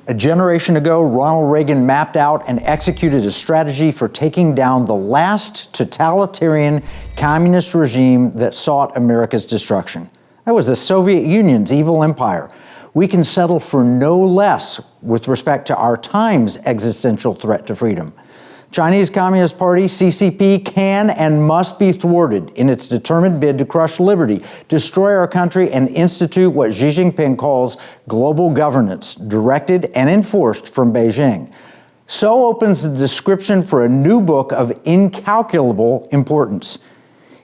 A generation ago, Ronald Reagan mapped out and executed a strategy for taking down the last totalitarian communist regime that sought America's destruction. That was the Soviet Union's evil empire. We can settle for no less with respect to our time's existential threat to freedom. Chinese Communist Party, CCP, can and must be thwarted in its determined bid to crush liberty, destroy our country, and institute what Xi Jinping calls global governance, directed and enforced from Beijing. So opens the description for a new book of incalculable importance.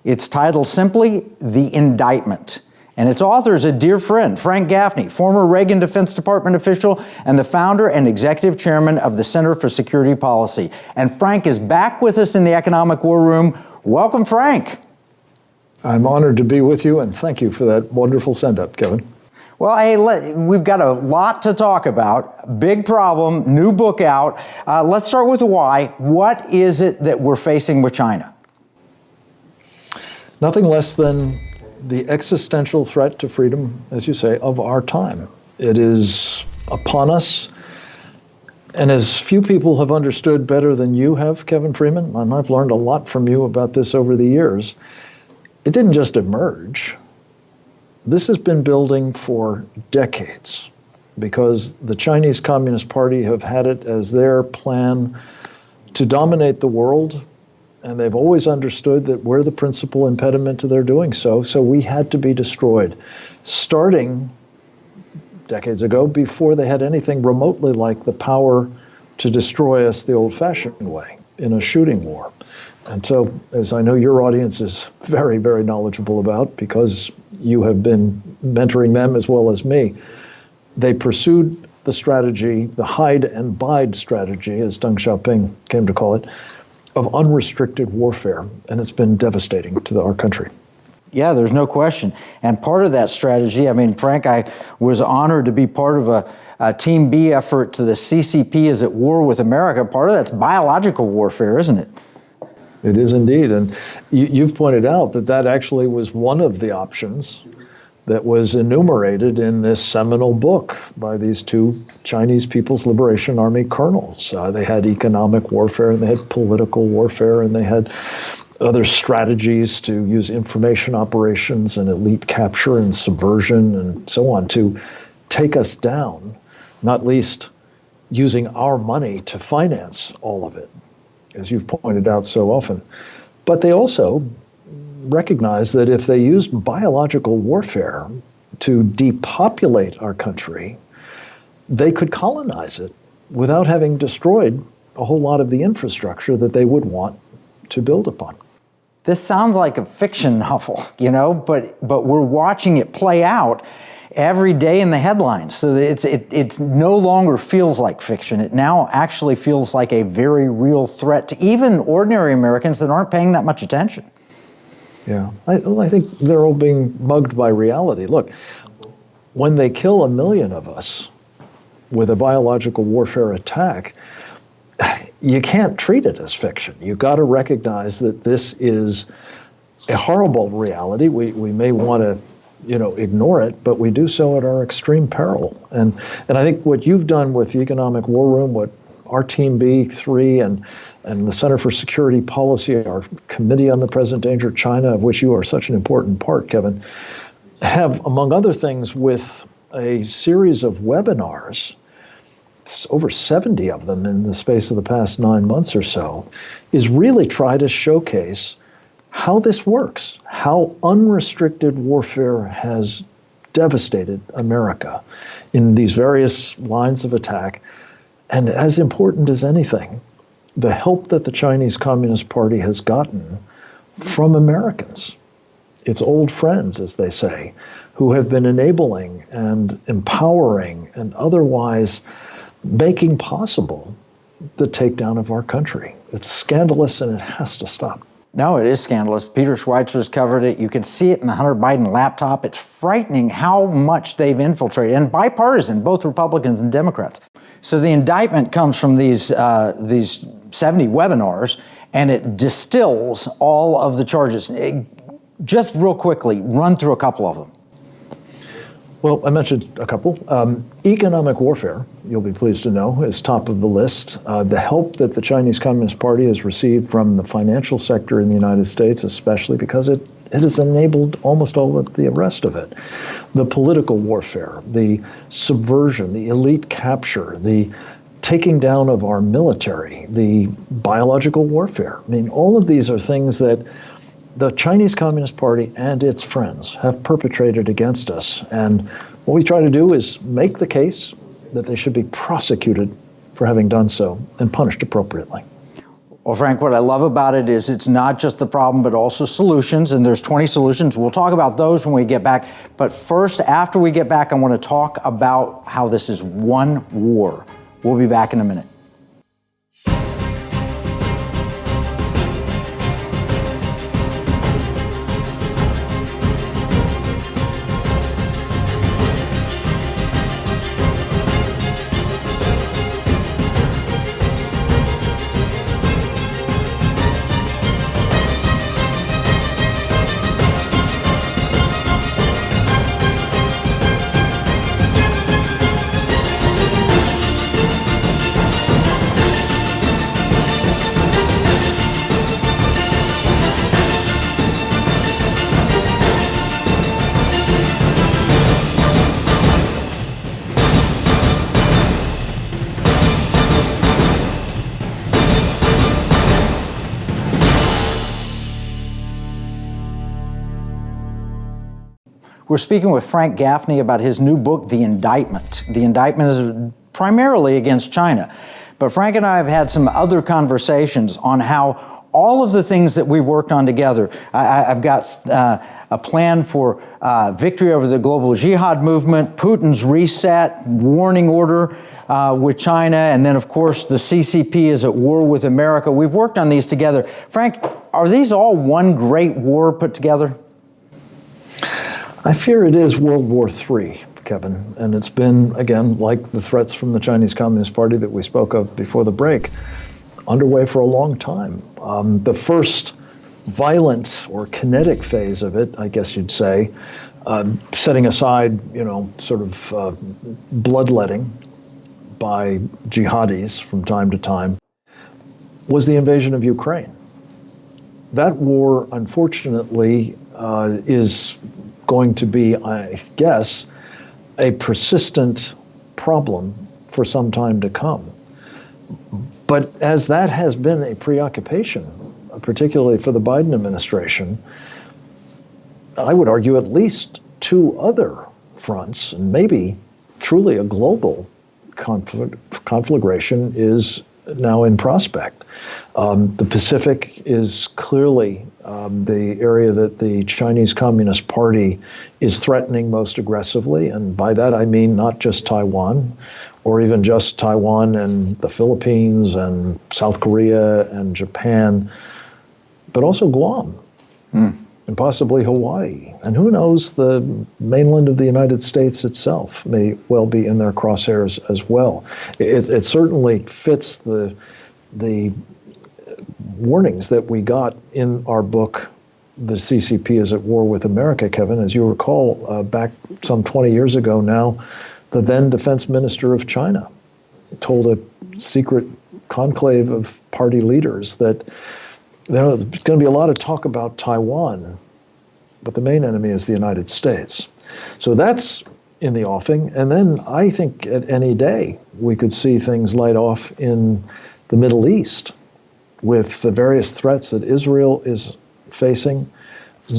It's titled simply The Indictment. And its author is a dear friend, Frank Gaffney, former Reagan Defense Department official and the founder and executive chairman of the Center for Security Policy. And Frank is back with us in the Economic War Room. Welcome, Frank. I'm honored to be with you, and thank you for that wonderful send-up, Kevin. Well, hey, we've got a lot to talk about. Big problem, new book out. Let's start with the why. What is it that we're facing with China? Nothing less than the existential threat to freedom, as you say, of our time. It is upon us, and as few people have understood better than you have, Kevin Freeman, and I've learned a lot from you about this over the years, it didn't just emerge. This has been building for decades because the Chinese Communist Party have had it as their plan to dominate the world. And they've always understood that we're the principal impediment to their doing so. So we had to be destroyed, starting decades ago, before they had anything remotely like the power to destroy us the old-fashioned way, in a shooting war. And so, as I know your audience is very, very knowledgeable about, because you have been mentoring them as well as me, they pursued the strategy, the hide and bide strategy, as Deng Xiaoping came to call it, of unrestricted warfare, and it's been devastating to our country. Yeah, there's no question. And part of that strategy, I mean, Frank, I was honored to be part of a Team B effort to the CCP is at war with America. Part of that's biological warfare, isn't it? It is indeed, and you've pointed out that that actually was one of the options that was enumerated in this seminal book by these two Chinese People's Liberation Army colonels. They had economic warfare, and they had political warfare, and they had other strategies to use information operations and elite capture and subversion and so on to take us down, not least using our money to finance all of it, as you've pointed out so often. But they also recognize that if they used biological warfare to depopulate our country, they could colonize it without having destroyed a whole lot of the infrastructure that they would want to build upon. This sounds like a fiction novel, you know, but we're watching it play out every day in the headlines. So it's no longer feels like fiction. It now actually feels like a very real threat to even ordinary Americans that aren't paying that much attention. Yeah, I think they're all being mugged by reality. Look, when they kill 1 million of us with a biological warfare attack, you can't treat it as fiction. You've got to recognize that this is a horrible reality. We may want to, ignore it, but we do so at our extreme peril. And I think what you've done with the Economic War Room, what our Team B3 and the Center for Security Policy, our Committee on the Present Danger of China, of which you are such an important part, Kevin, have, among other things, with a series of webinars, over 70 of them in the space of the past 9 months or so, is really try to showcase how this works, how unrestricted warfare has devastated America in these various lines of attack. And as important as anything, the help that the Chinese Communist Party has gotten from Americans, its old friends, as they say, who have been enabling and empowering and otherwise making possible the takedown of our country. It's scandalous, and it has to stop. No, it is scandalous. Peter Schweizer's covered it. You can see it in the Hunter Biden laptop. It's frightening how much they've infiltrated, and bipartisan, both Republicans and Democrats. So the indictment comes from these 70 webinars, and it distills all of the charges. Just real quickly, run through a couple of them. Well, I mentioned a couple. Economic warfare, you'll be pleased to know, is top of the list. The help that the Chinese Communist Party has received from the financial sector in the United States, especially because it has enabled almost all of the rest of it. The political warfare, the subversion, the elite capture, the taking down of our military, the biological warfare. I mean, all of these are things that the Chinese Communist Party and its friends have perpetrated against us. And what we try to do is make the case that they should be prosecuted for having done so and punished appropriately. Well, Frank, what I love about it is it's not just the problem, but also solutions. And there's 20 solutions. We'll talk about those when we get back. But first, after we get back, I want to talk about how this is one war. We'll be back in a minute. We're speaking with Frank Gaffney about his new book, The Indictment. The Indictment is primarily against China. But Frank and I have had some other conversations on how all of the things that we've worked on together, I've got a plan for victory over the global jihad movement, Putin's reset, warning order with China, and then, of course, the CCP is at war with America. We've worked on these together. Frank, are these all one great war put together? I fear it is World War III, Kevin, and it's been, again, like the threats from the Chinese Communist Party that we spoke of before the break, underway for a long time. The first violent or kinetic phase of it, I guess you'd say, setting aside, sort of bloodletting by jihadis from time to time, was the invasion of Ukraine. That war, unfortunately, is going to be, I guess, a persistent problem for some time to come. But as that has been a preoccupation, particularly for the Biden administration, I would argue at least two other fronts, and maybe truly a global conflagration is now in prospect. The Pacific is clearly the area that the Chinese Communist Party is threatening most aggressively, and by that I mean not just Taiwan, or even just Taiwan and the Philippines and South Korea and Japan, but also Guam and possibly Hawaii. And who knows, the mainland of the United States itself may well be in their crosshairs as well. It certainly fits the warnings that we got in our book, The CCP is at War with America, Kevin. As you recall, back some 20 years ago now, the then defense minister of China told a secret conclave of party leaders that there's going to be a lot of talk about Taiwan, but the main enemy is the United States. So that's in the offing. And then I think at any day we could see things light off in the Middle East with the various threats that Israel is facing,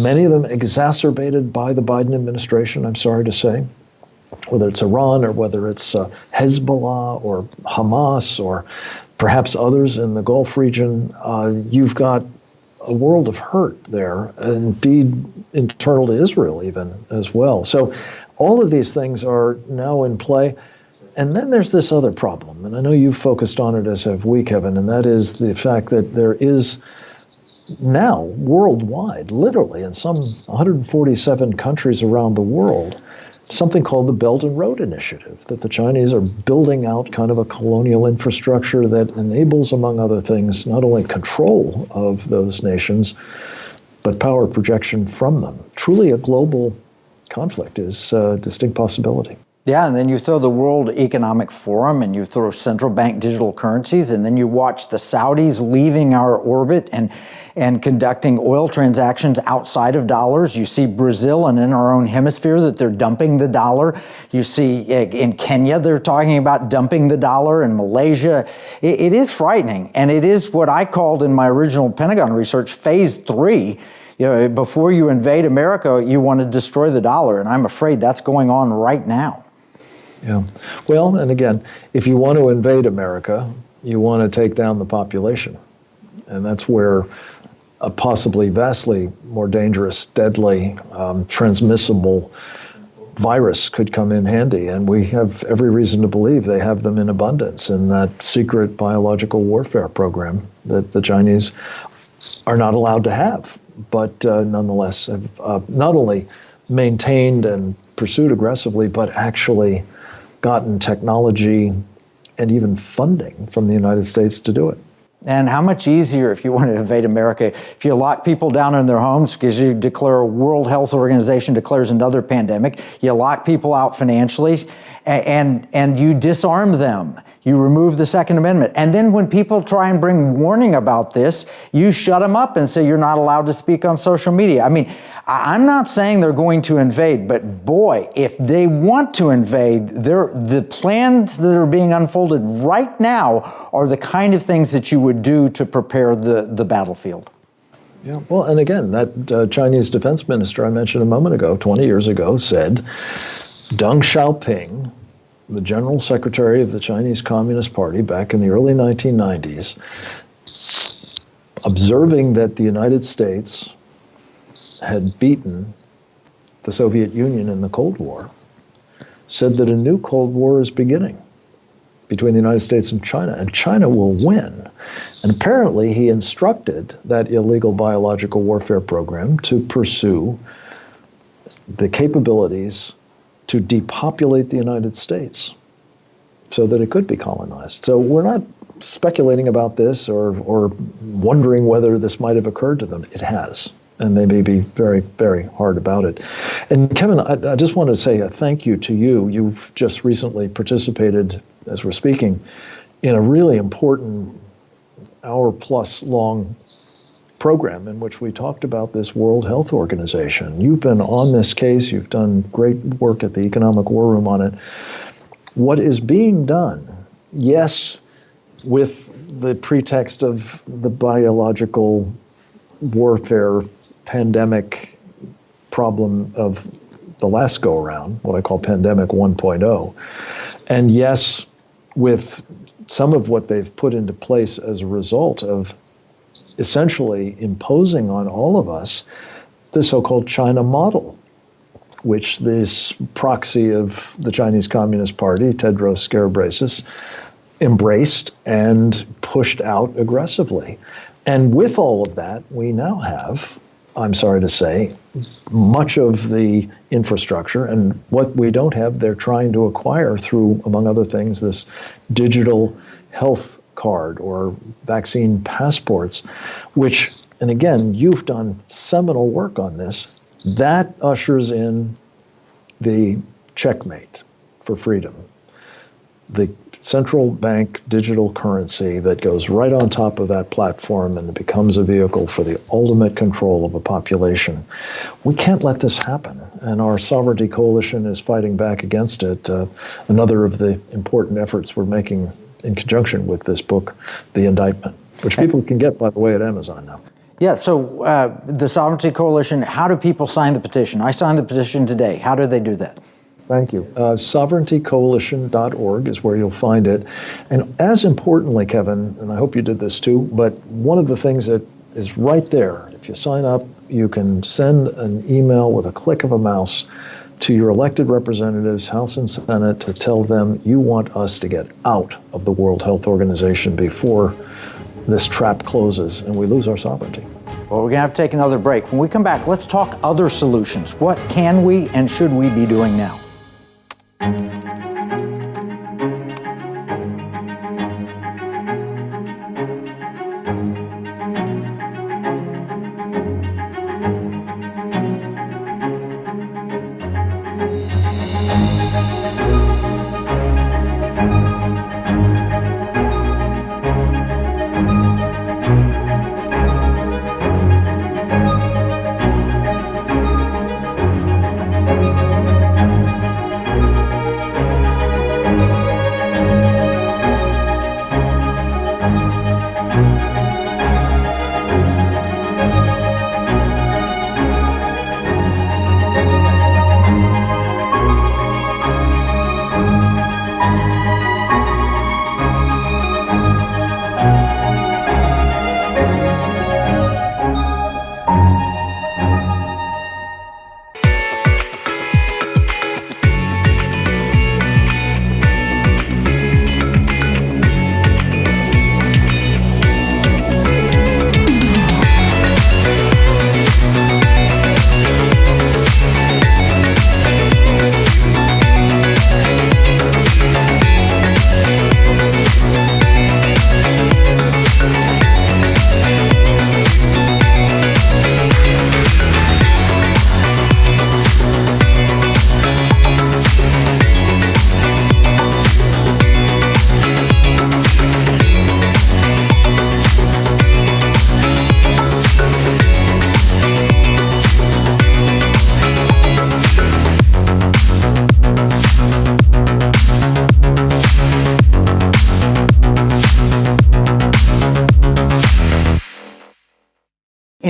many of them exacerbated by the Biden administration, I'm sorry to say, whether it's Iran or whether it's Hezbollah or Hamas or perhaps others in the Gulf region. You've got a world of hurt there, indeed internal to Israel even as well. So all of these things are now in play. And then there's this other problem, and I know you've focused on it, as have we, Kevin, and that is the fact that there is now worldwide, literally in some 147 countries around the world, something called the Belt and Road Initiative, that the Chinese are building out kind of a colonial infrastructure that enables, among other things, not only control of those nations, but power projection from them. Truly a global conflict is a distinct possibility. Yeah, and then you throw the World Economic Forum and you throw central bank digital currencies, and then you watch the Saudis leaving our orbit and conducting oil transactions outside of dollars. You see Brazil and in our own hemisphere that they're dumping the dollar. You see in Kenya they're talking about dumping the dollar, in Malaysia. It is frightening, and it is what I called in my original Pentagon research phase 3. Before you invade America, you want to destroy the dollar, and I'm afraid that's going on right now. Yeah. Well, and again, if you want to invade America, you want to take down the population. And that's where a possibly vastly more dangerous, deadly, transmissible virus could come in handy. And we have every reason to believe they have them in abundance in that secret biological warfare program that the Chinese are not allowed to have, but nonetheless have not only maintained and pursued aggressively, but actually gotten technology and even funding from the United States to do it. And how much easier, if you want to invade America, if you lock people down in their homes because you declare a World Health Organization declares another pandemic, you lock people out financially, and you disarm them. You remove the Second Amendment. And then when people try and bring warning about this, you shut them up and say you're not allowed to speak on social media. I mean, I'm not saying they're going to invade, but boy, if they want to invade, the plans that are being unfolded right now are the kind of things that you would do to prepare the battlefield. Yeah, well, and again, that Chinese defense minister I mentioned a moment ago, 20 years ago, said Deng Xiaoping, the general secretary of the Chinese Communist Party back in the early 1990s, observing that the United States had beaten the Soviet Union in the Cold War, said that a new Cold War is beginning between the United States and China will win. And apparently he instructed that illegal biological warfare program to pursue the capabilities to depopulate the United States so that it could be colonized. So we're not speculating about this or wondering whether this might have occurred to them. It has. And they may be very, very hard about it. And Kevin, I just want to say a thank you to you. You've just recently participated, as we're speaking, in a really important hour-plus long program in which we talked about this World Health Organization. You've been on this case. You've done great work at the Economic War Room on it. What is being done, yes, with the pretext of the biological warfare pandemic problem of the last go-around, what I call pandemic 1.0, and yes, with some of what they've put into place as a result of essentially imposing on all of us the so-called China model, which this proxy of the Chinese Communist Party, Tedros Ghebreyesus, embraced and pushed out aggressively. And with all of that, we now have, I'm sorry to say, much of the infrastructure, and what we don't have, they're trying to acquire through, among other things, this digital health card or vaccine passports, which, and again, you've done seminal work on this, that ushers in the checkmate for freedom. The central bank digital currency that goes right on top of that platform and it becomes a vehicle for the ultimate control of a population. We can't let this happen, and our sovereignty coalition is fighting back against it. Another of the important efforts we're making in conjunction with this book, The Indictment, which people can get, by the way, at Amazon now. Yeah, so the Sovereignty Coalition, how do people sign the petition? I signed the petition today. How do they do that? Thank you. Sovereigntycoalition.org is where you'll find it. And as importantly, Kevin, and I hope you did this too, but one of the things that is right there, if you sign up, you can send an email with a click of a mouse to your elected representatives, House and Senate, to tell them you want us to get out of the World Health Organization before this trap closes and we lose our sovereignty. Well, we're going to have to take another break. When we come back, let's talk other solutions. What can we and should we be doing now?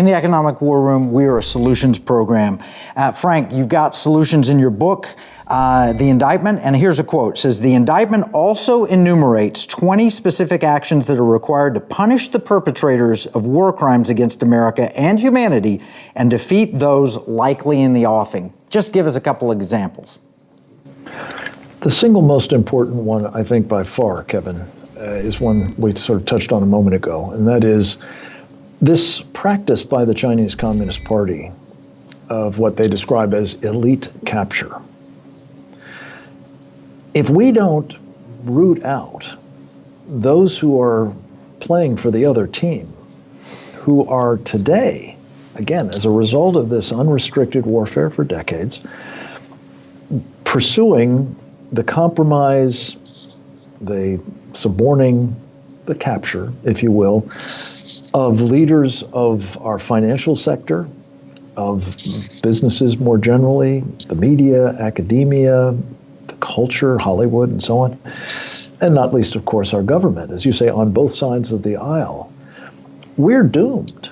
the Economic War Room, we are a solutions program. Frank, you've got solutions in your book, The Indictment, and here's a quote. It says, "The indictment also enumerates 20 specific actions that are required to punish the perpetrators of war crimes against America and humanity and defeat those likely in the offing." Just give us a couple of examples. The single most important one, I think by far, Kevin, is one we sort of touched on a moment ago, and that is this practice by the Chinese Communist Party of what they describe as elite capture. If we don't root out those who are playing for the other team, who are today, again, as a result of this unrestricted warfare for decades, pursuing the compromise, the suborning, the capture, if you will, of leaders of our financial sector, of businesses more generally, the media, academia, the culture, Hollywood, and so on, and not least, of course, our government, as you say, on both sides of the aisle, we're doomed.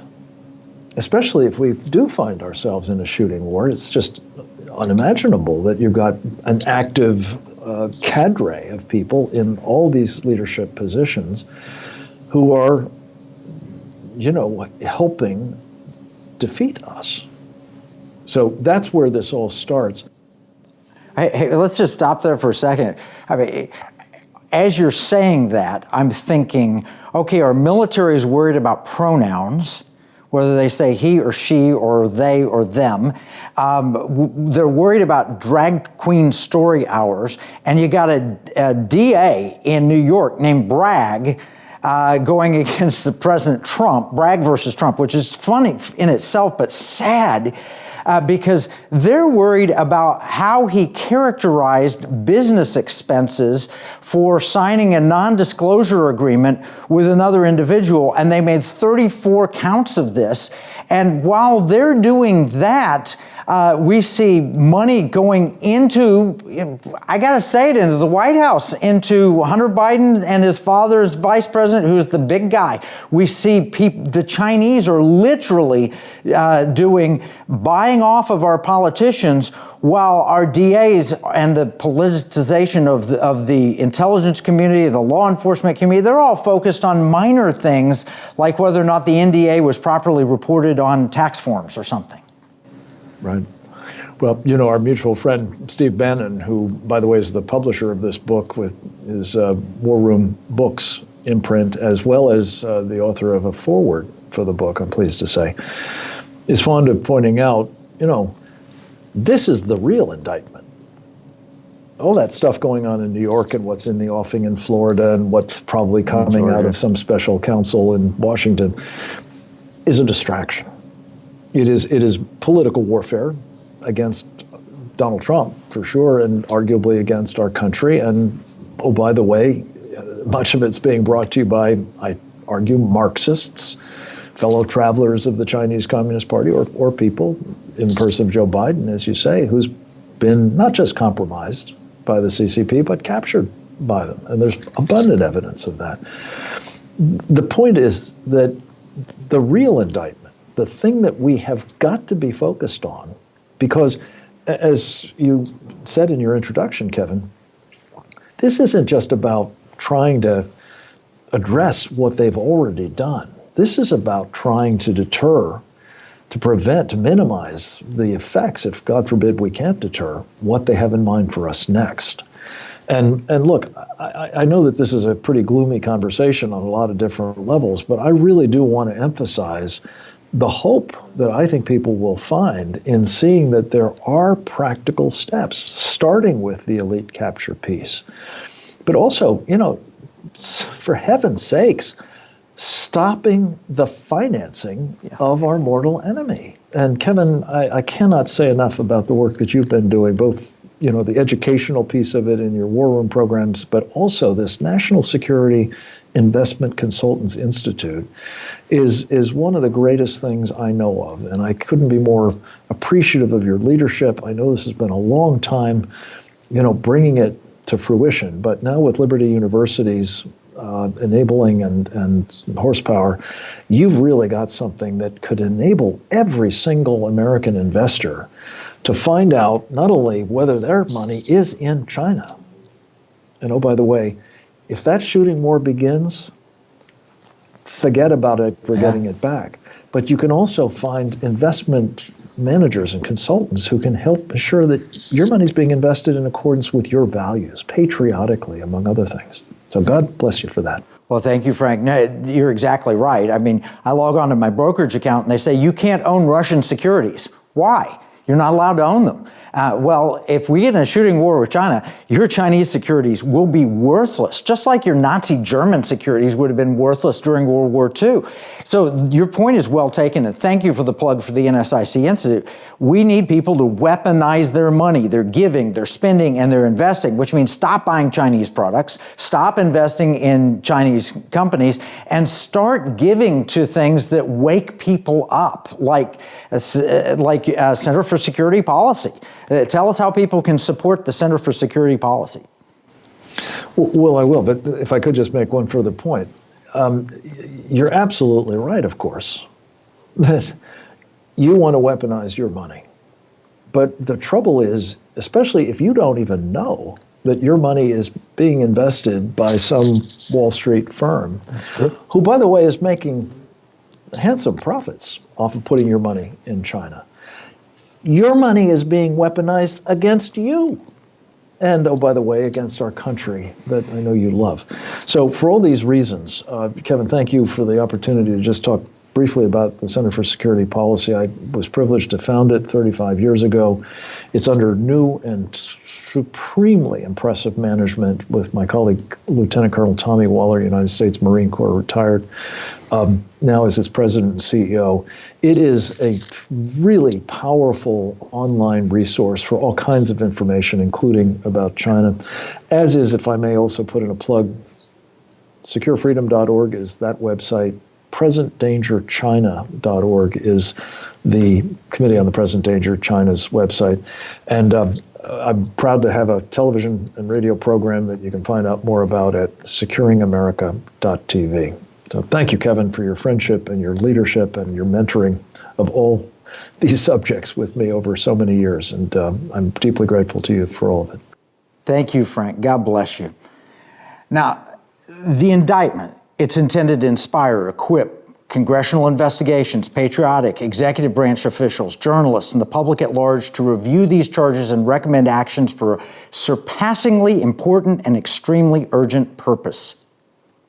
Especially if we do find ourselves in a shooting war. It's just unimaginable that you've got an active cadre of people in all these leadership positions who are, helping defeat us. So that's where this all starts. Hey, let's just stop there for a second. I mean, as you're saying that, I'm thinking, okay, our military is worried about pronouns, whether they say he or she or they or them. They're worried about drag queen story hours. And you got a DA in New York named Bragg going against the President Trump, Bragg versus Trump, which is funny in itself, but sad. Because they're worried about how he characterized business expenses for signing a non-disclosure agreement with another individual, and they made 34 counts of this. And while they're doing that, we see money going into, I gotta say it, into the White House, into Hunter Biden and his father's vice president, who's the big guy. We see the Chinese are literally buying off of our politicians, while our DAs and the politicization of the intelligence community, the law enforcement community, they're all focused on minor things like whether or not the NDA was properly reported on tax forms or something. Right. Well, our mutual friend, Steve Bannon, who, by the way, is the publisher of this book with his War Room Books imprint, as well as the author of a foreword for the book, I'm pleased to say, is fond of pointing out, this is the real indictment. All that stuff going on in New York and what's in the offing in Florida and what's probably coming out of some special counsel in Washington is a distraction. It is political warfare against Donald Trump, for sure, and arguably against our country. And, oh, by the way, much of it's being brought to you by, I argue, Marxists, fellow travelers of the Chinese Communist Party, or people in the person of Joe Biden, as you say, who's been not just compromised by the CCP, but captured by them. And there's abundant evidence of that. The point is that the real indictment, the thing that we have got to be focused on, because as you said in your introduction, Kevin, this isn't just about trying to address what they've already done. This is about trying to deter, to prevent, to minimize the effects, if God forbid we can't deter, what they have in mind for us next. And look, I know that this is a pretty gloomy conversation on a lot of different levels, but I really do want to emphasize the hope that I think people will find in seeing that there are practical steps, starting with the elite capture piece. But also, for heaven's sakes, stopping the financing of our mortal enemy. And Kevin, I cannot say enough about the work that you've been doing, both the educational piece of it in your War Room programs, but also this National Security Investment Consultants Institute is one of the greatest things I know of. And I couldn't be more appreciative of your leadership. I know this has been a long time, bringing it to fruition. But now with Liberty University's enabling and horsepower, you've really got something that could enable every single American investor to find out not only whether their money is in China, and oh, by the way, if that shooting war begins, forget about it for getting it back. But you can also find investment managers and consultants who can help ensure that your money's being invested in accordance with your values, patriotically, among other things. So God bless you for that. Well, thank you, Frank. No, you're exactly right. I mean, I log on to my brokerage account and they say, you can't own Russian securities. Why? You're not allowed to own them. Well, if we get in a shooting war with China, your Chinese securities will be worthless, just like your Nazi German securities would have been worthless during World War II. So your point is well taken, and thank you for the plug for the NSIC Institute. We need people to weaponize their money, their giving, their spending, and their investing, which means stop buying Chinese products, stop investing in Chinese companies, and start giving to things that wake people up, like Center for Security Policy. Tell us how people can support the Center for Security Policy. Well, I will, but if I could just make one further point. You're absolutely right, of course, that you want to weaponize your money. But the trouble is, especially if you don't even know that your money is being invested by some Wall Street firm, who, by the way, is making handsome profits off of putting your money in China. Your money is being weaponized against you. And, oh, by the way, against our country that I know you love. So for all these reasons, Kevin, thank you for the opportunity to just talk briefly about the Center for Security Policy. I was privileged to found it 35 years ago. It's under new and supremely impressive management with my colleague, Lieutenant Colonel Tommy Waller, United States Marine Corps, retired, now as its president and CEO. It is a really powerful online resource for all kinds of information, including about China, as is, if I may also put in a plug, securefreedom.org is that website. PresentDangerChina.org is the Committee on the Present Danger China's website. And I'm proud to have a television and radio program that you can find out more about at securingamerica.tv. So thank you, Kevin, for your friendship and your leadership and your mentoring of all these subjects with me over so many years. And I'm deeply grateful to you for all of it. Thank you, Frank. God bless you. Now, the indictment, it's intended to inspire, equip congressional investigations, patriotic, executive branch officials, journalists, and the public at large to review these charges and recommend actions for a surpassingly important and extremely urgent purpose: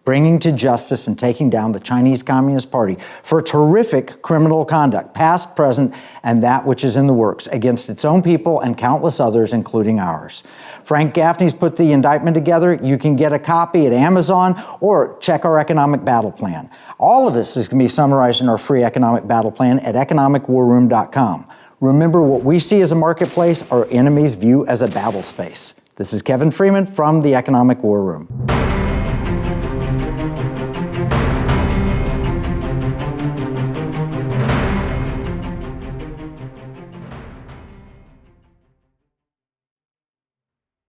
bringing to justice and taking down the Chinese Communist Party for terrific criminal conduct, past, present, and that which is in the works against its own people and countless others, including ours. Frank Gaffney's put the indictment together. You can get a copy at Amazon or check our economic battle plan. All of this is going to be summarized in our free economic battle plan at EconomicWarRoom.com. Remember, what we see as a marketplace, our enemies view as a battle space. This is Kevin Freeman from the Economic War Room.